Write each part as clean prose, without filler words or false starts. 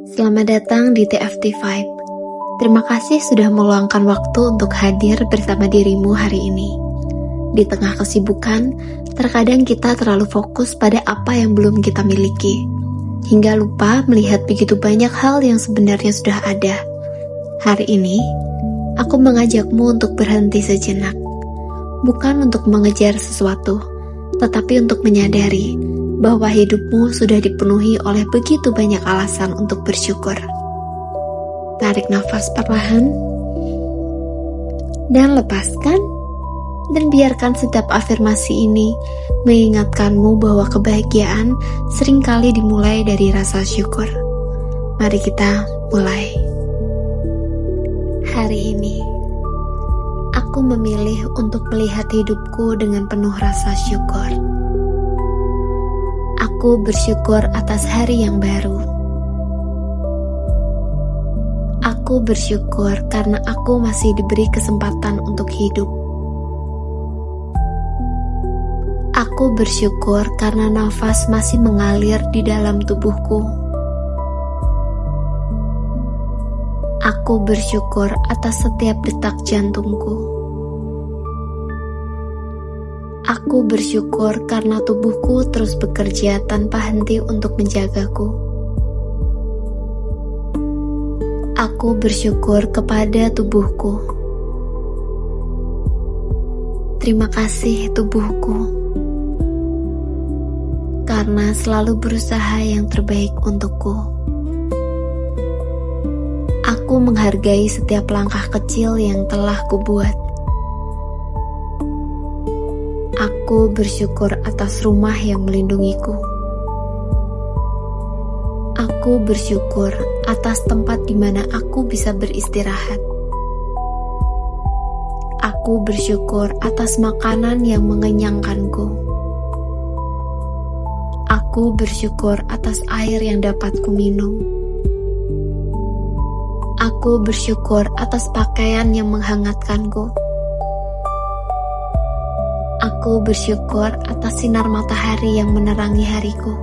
Selamat datang di TFT Vibe. Terima kasih sudah meluangkan waktu untuk hadir bersama dirimu hari ini. Di tengah kesibukan, terkadang kita terlalu fokus pada apa yang belum kita miliki, hingga lupa melihat begitu banyak hal yang sebenarnya sudah ada. Hari ini, aku mengajakmu untuk berhenti sejenak. Bukan untuk mengejar sesuatu, tetapi untuk menyadari bahwa hidupmu sudah dipenuhi oleh begitu banyak alasan untuk bersyukur. Tarik nafas perlahan, dan lepaskan, dan biarkan setiap afirmasi ini mengingatkanmu bahwa kebahagiaan seringkali dimulai dari rasa syukur. Mari kita mulai. Hari ini, aku memilih untuk melihat hidupku dengan penuh rasa syukur. Aku bersyukur atas hari yang baru. Aku bersyukur karena aku masih diberi kesempatan untuk hidup. Aku bersyukur karena nafas masih mengalir di dalam tubuhku. Aku bersyukur atas setiap detak jantungku. Aku bersyukur karena tubuhku terus bekerja tanpa henti untuk menjagaku. Aku bersyukur kepada tubuhku. Terima kasih tubuhku, karena selalu berusaha yang terbaik untukku. Aku menghargai setiap langkah kecil yang telah kubuat. Aku bersyukur atas rumah yang melindungiku. Aku bersyukur atas tempat di mana aku bisa beristirahat. Aku bersyukur atas makanan yang mengenyangkanku. Aku bersyukur atas air yang dapat kuminum. Aku bersyukur atas pakaian yang menghangatkanku. Aku bersyukur atas sinar matahari yang menerangi hariku.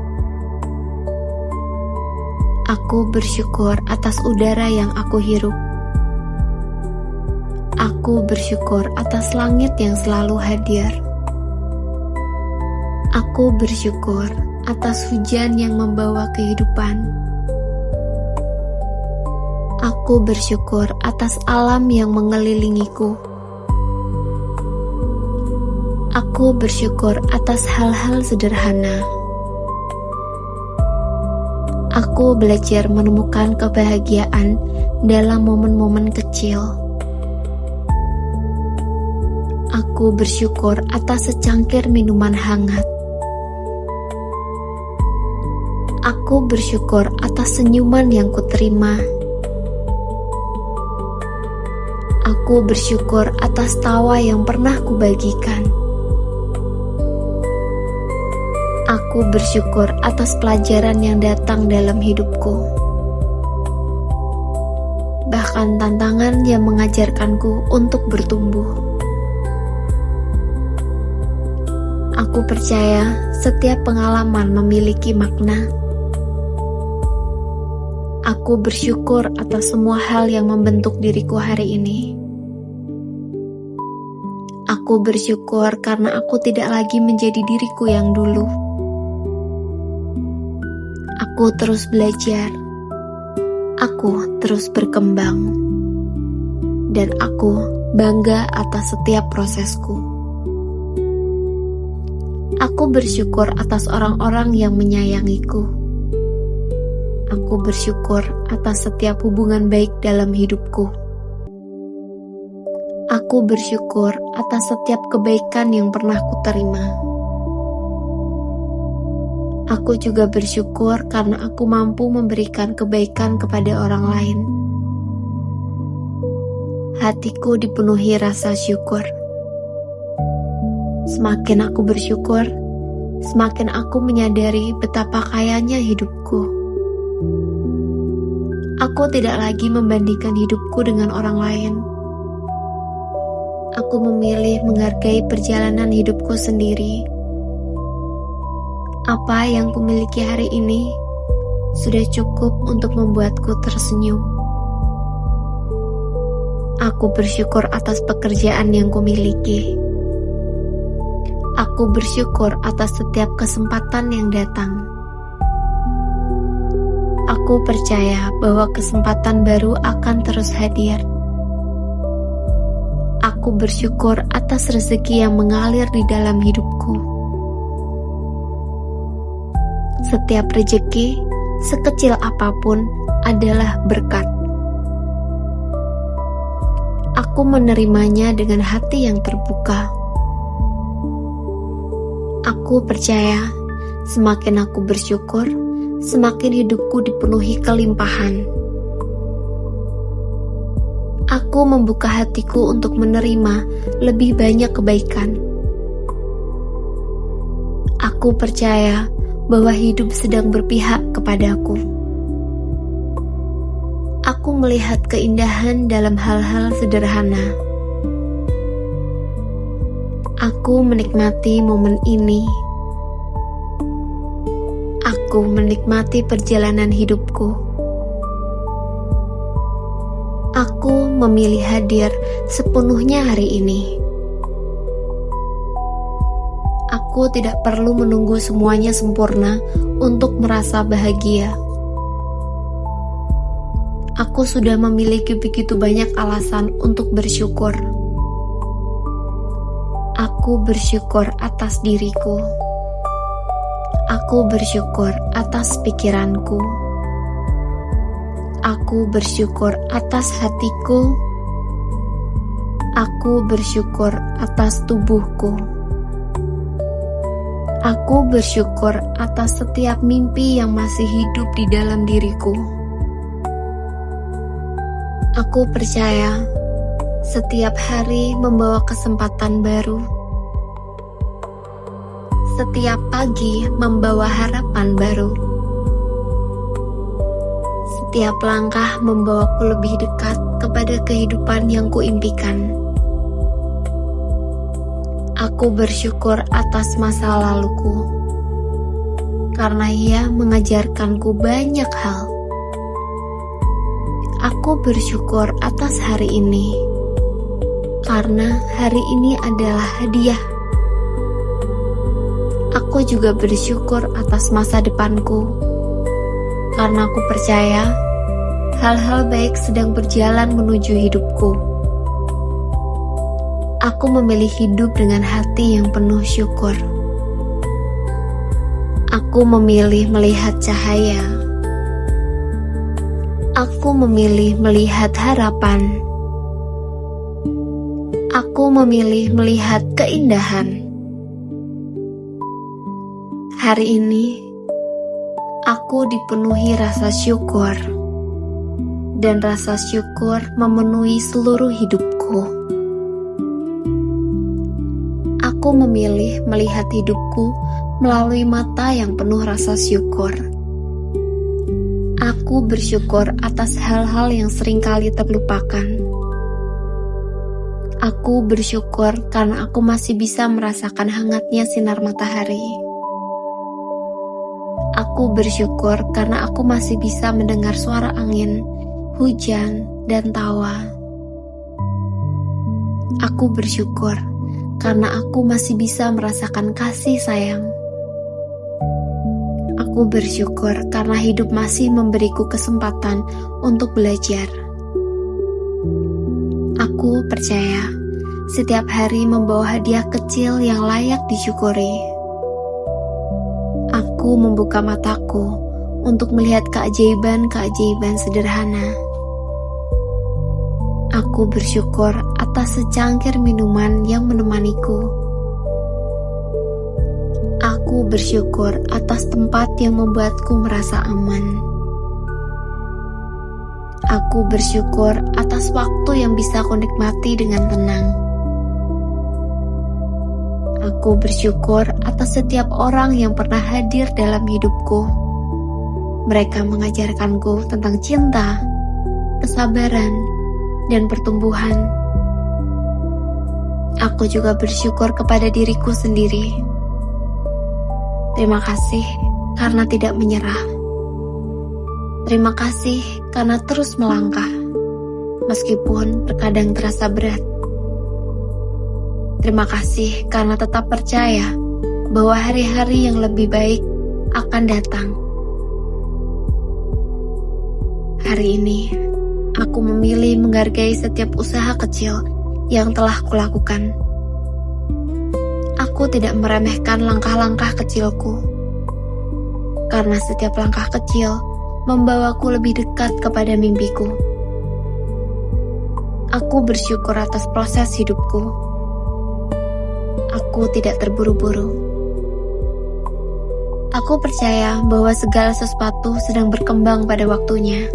Aku bersyukur atas udara yang aku hirup. Aku bersyukur atas langit yang selalu hadir. Aku bersyukur atas hujan yang membawa kehidupan. Aku bersyukur atas alam yang mengelilingiku. Aku bersyukur atas hal-hal sederhana. Aku belajar menemukan kebahagiaan dalam momen-momen kecil. Aku bersyukur atas secangkir minuman hangat. Aku bersyukur atas senyuman yang kuterima. Aku bersyukur atas tawa yang pernah kubagikan. Aku bersyukur atas pelajaran yang datang dalam hidupku. Bahkan tantangan yang mengajarkanku untuk bertumbuh. Aku percaya setiap pengalaman memiliki makna. Aku bersyukur atas semua hal yang membentuk diriku hari ini. Aku bersyukur karena aku tidak lagi menjadi diriku yang dulu. Aku terus belajar. Aku terus berkembang. Dan aku bangga atas setiap prosesku. Aku bersyukur atas orang-orang yang menyayangiku. Aku bersyukur atas setiap hubungan baik dalam hidupku. Aku bersyukur atas setiap kebaikan yang pernah kuterima. Aku juga bersyukur karena aku mampu memberikan kebaikan kepada orang lain. Hatiku dipenuhi rasa syukur. Semakin aku bersyukur, semakin aku menyadari betapa kayanya hidupku. Aku tidak lagi membandingkan hidupku dengan orang lain. Aku memilih menghargai perjalanan hidupku sendiri. Apa yang kumiliki hari ini sudah cukup untuk membuatku tersenyum. Aku bersyukur atas pekerjaan yang kumiliki. Aku bersyukur atas setiap kesempatan yang datang. Aku percaya bahwa kesempatan baru akan terus hadir. Aku bersyukur atas rezeki yang mengalir di dalam hidupku. Setiap rezeki, sekecil apapun, adalah berkat. Aku menerimanya dengan hati yang terbuka. Aku percaya, semakin aku bersyukur, semakin hidupku dipenuhi kelimpahan. Aku membuka hatiku untuk menerima lebih banyak kebaikan. Aku percaya bahwa hidup sedang berpihak kepadaku. Aku melihat keindahan dalam hal-hal sederhana. Aku menikmati momen ini. Aku menikmati perjalanan hidupku. Aku memilih hadir sepenuhnya hari ini. Aku tidak perlu menunggu semuanya sempurna untuk merasa bahagia. Aku sudah memiliki begitu banyak alasan untuk bersyukur. Aku bersyukur atas diriku. Aku bersyukur atas pikiranku. Aku bersyukur atas hatiku. Aku bersyukur atas tubuhku. Aku bersyukur atas setiap mimpi yang masih hidup di dalam diriku. Aku percaya setiap hari membawa kesempatan baru. Setiap pagi membawa harapan baru. Setiap langkah membawaku lebih dekat kepada kehidupan yang kuimpikan. Aku bersyukur atas masa laluku, karena ia mengajarkanku banyak hal. Aku bersyukur atas hari ini, karena hari ini adalah hadiah. Aku juga bersyukur atas masa depanku, karena aku percaya hal-hal baik sedang berjalan menuju hidupku. Aku memilih hidup dengan hati yang penuh syukur. Aku memilih melihat cahaya. Aku memilih melihat harapan. Aku memilih melihat keindahan. Hari ini, aku dipenuhi rasa syukur, dan rasa syukur memenuhi seluruh hidupku. Aku memilih melihat hidupku melalui mata yang penuh rasa syukur. Aku bersyukur atas hal-hal yang seringkali terlupakan. Aku bersyukur karena aku masih bisa merasakan hangatnya sinar matahari. Aku bersyukur karena aku masih bisa mendengar suara angin, hujan, dan tawa. Aku bersyukur karena aku masih bisa merasakan kasih sayang. Aku bersyukur karena hidup masih memberiku kesempatan untuk belajar. Aku percaya setiap hari membawa hadiah kecil yang layak disyukuri. Aku membuka mataku untuk melihat keajaiban-keajaiban sederhana. Aku bersyukur atas secangkir minuman yang menemaniku. Aku bersyukur atas tempat yang membuatku merasa aman. Aku bersyukur atas waktu yang bisa aku nikmati dengan tenang. Aku bersyukur atas setiap orang yang pernah hadir dalam hidupku. Mereka mengajarkanku tentang cinta, kesabaran, dan pertumbuhan. Aku juga bersyukur kepada diriku sendiri. Terima kasih karena tidak menyerah. Terima kasih karena terus melangkah, meskipun terkadang terasa berat. Terima kasih karena tetap percaya bahwa hari-hari yang lebih baik akan datang. Hari ini, aku memilih menghargai setiap usaha kecil yang telah kulakukan. Aku tidak meremehkan langkah-langkah kecilku, karena setiap langkah kecil membawaku lebih dekat kepada mimpiku. Aku bersyukur atas proses hidupku. Aku tidak terburu-buru. Aku percaya bahwa segala sesuatu sedang berkembang pada waktunya.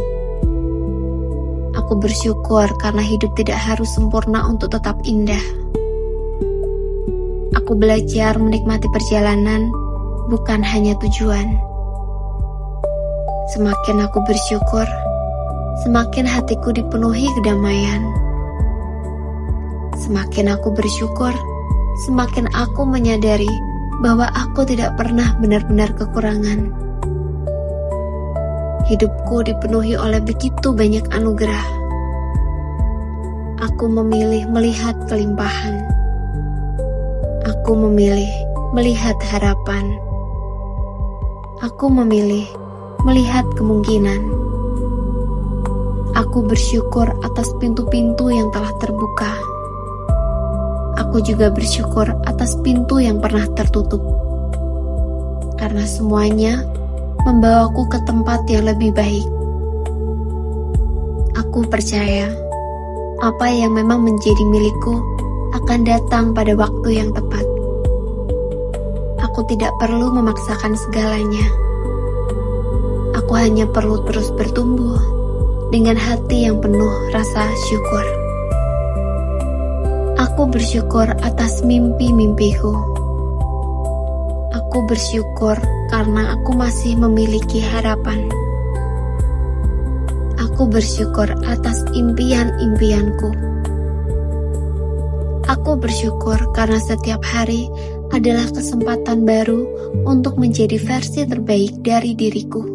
Aku bersyukur karena hidup tidak harus sempurna untuk tetap indah. Aku belajar menikmati perjalanan, bukan hanya tujuan. Semakin aku bersyukur, semakin hatiku dipenuhi kedamaian. Semakin aku bersyukur, semakin aku menyadari bahwa aku tidak pernah benar-benar kekurangan. Hidupku dipenuhi oleh begitu banyak anugerah. Aku memilih melihat kelimpahan. Aku memilih melihat harapan. Aku memilih melihat kemungkinan. Aku bersyukur atas pintu-pintu yang telah terbuka. Aku juga bersyukur atas pintu yang pernah tertutup. Karena semuanya membawaku ke tempat yang lebih baik. Aku percaya apa yang memang menjadi milikku akan datang pada waktu yang tepat. Aku tidak perlu memaksakan segalanya. Aku hanya perlu terus bertumbuh dengan hati yang penuh rasa syukur. Aku bersyukur atas mimpi-mimpiku. Aku bersyukur karena aku masih memiliki harapan. Aku bersyukur atas impian-impianku. Aku bersyukur karena setiap hari adalah kesempatan baru untuk menjadi versi terbaik dari diriku.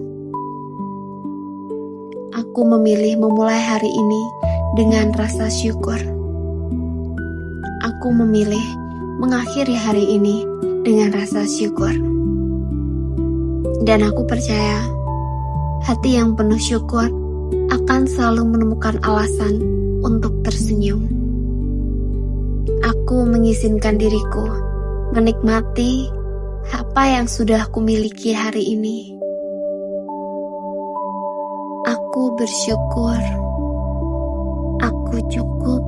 Aku memilih memulai hari ini dengan rasa syukur. Aku memilih mengakhiri hari ini dengan rasa syukur. Dan aku percaya, hati yang penuh syukur akan selalu menemukan alasan untuk tersenyum. Aku mengizinkan diriku menikmati apa yang sudah aku miliki hari ini. Aku bersyukur, aku cukup,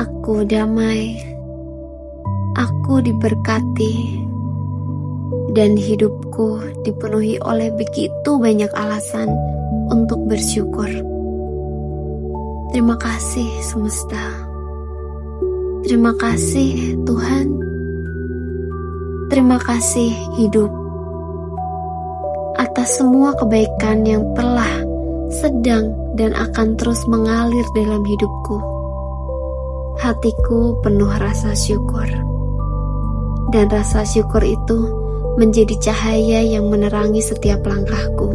aku damai, aku diberkati, dan hidupku dipenuhi oleh begitu banyak alasan untuk bersyukur. Terima kasih semesta. Terima kasih Tuhan. Terima kasih hidup atas semua kebaikan yang telah, sedang, dan akan terus mengalir dalam hidupku. Hatiku penuh rasa syukur, dan rasa syukur itu menjadi cahaya yang menerangi setiap langkahku.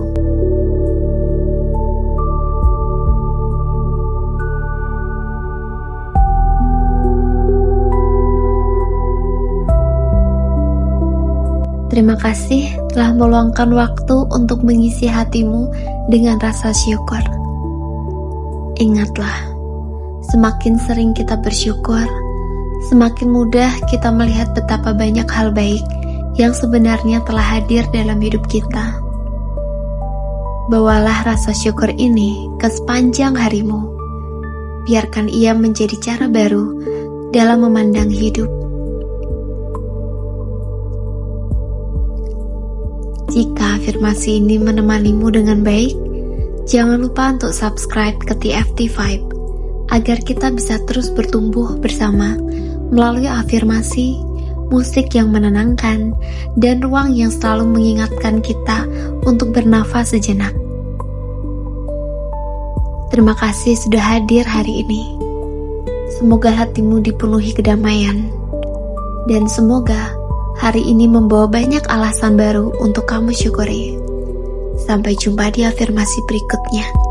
Terima kasih telah meluangkan waktu untuk mengisi hatimu dengan rasa syukur. Ingatlah, semakin sering kita bersyukur, semakin mudah kita melihat betapa banyak hal baik yang sebenarnya telah hadir dalam hidup kita. Bawalah rasa syukur ini ke sepanjang harimu. Biarkan ia menjadi cara baru dalam memandang hidup. Jika afirmasi ini menemanimu dengan baik, jangan lupa untuk subscribe ke TFT Vibe agar kita bisa terus bertumbuh bersama melalui afirmasi, musik yang menenangkan, dan ruang yang selalu mengingatkan kita untuk bernafas sejenak. Terima kasih sudah hadir hari ini. Semoga hatimu dipenuhi kedamaian, dan semoga hari ini membawa banyak alasan baru untuk kamu syukuri. Sampai jumpa di afirmasi berikutnya.